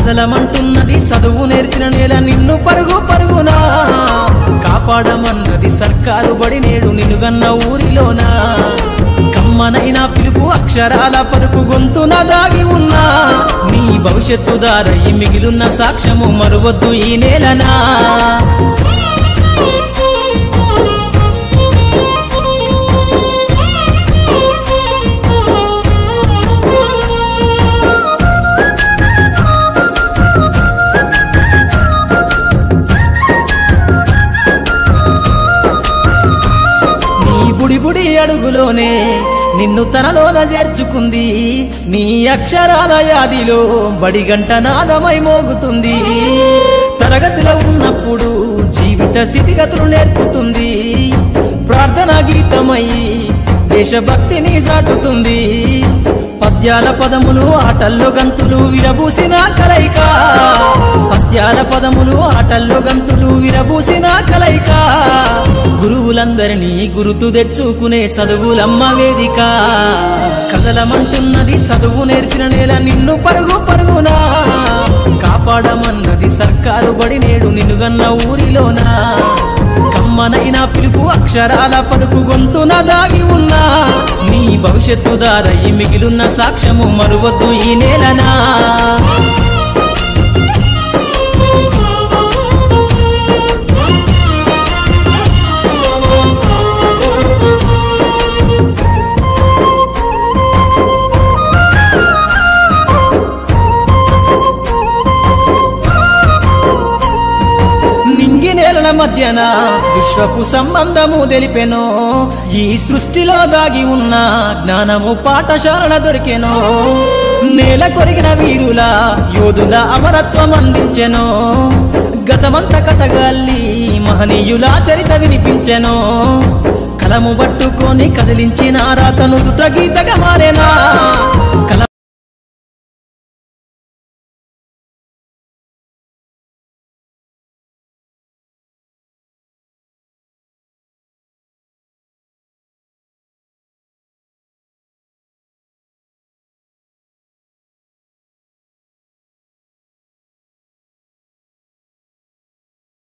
కదలమంటున్నది చదువు నేర్చిన నేల నిన్ను పరుగు పరుగునా కాపాడమన్నది సర్కారు బడి నేడు నిలుగన్న ఊరిలోనా కమ్మనైనా పిలుపు అక్షరాల పలుకు గొంతున దాగి ఉన్నా నీ భవిష్యత్తు దారయి మిగిలున్న సాక్ష్యము మరువద్దు ఈ నేలనా బుడి అడుగులోనే నిన్ను తనలోన చేర్చుకుంది నీ అక్షరాల యాదిలో బడి గంట నాదమై మోగుతుంది తరగతిలో ఉన్నప్పుడు జీవిత స్థితిగతులు నేర్పుతుంది ప్రార్థన గీతమై దేశభక్తిని చాటుతుంది పద్యాల పదములు ఆటల్లో గంతులు విరబూసిన కలయిక పద్యాల పదములు ఆటల్లో గంతులు విరబూసిన కలయిక గురువులందరినీ గురుతు తెచ్చుకునే చదువులమ్మ వేదిక కదలమంటున్నది చదువు నేర్చిన నేల నిన్ను పరుగు పరుగునా కాపాడమన్నది సర్కారు బడి నేడు నిలుగన్న ఊరిలోనా కమ్మనైనా పిలుపు అక్షరాల పలుకు గొంతున దాగి ఉన్నా నీ భవిష్యత్తు దారయి మిగిలున్న సాక్ష్యము మరువద్దు ఈ నేలనా నేలల మధ్యన విశ్వపు సంబంధము తెలిపెనో ఈ సృష్టిలో దాగి ఉన్న జ్ఞానము పాఠశాల దొరికెనో నేల కొరిగిన వీరుల యోధుల అమరత్వం అందించెనో గతమంత కథగాల్లి మహనీయుల చరిత వినిపించెనో కలము పట్టుకొని కదిలించిన రాతను దుట గీతగా మారేనా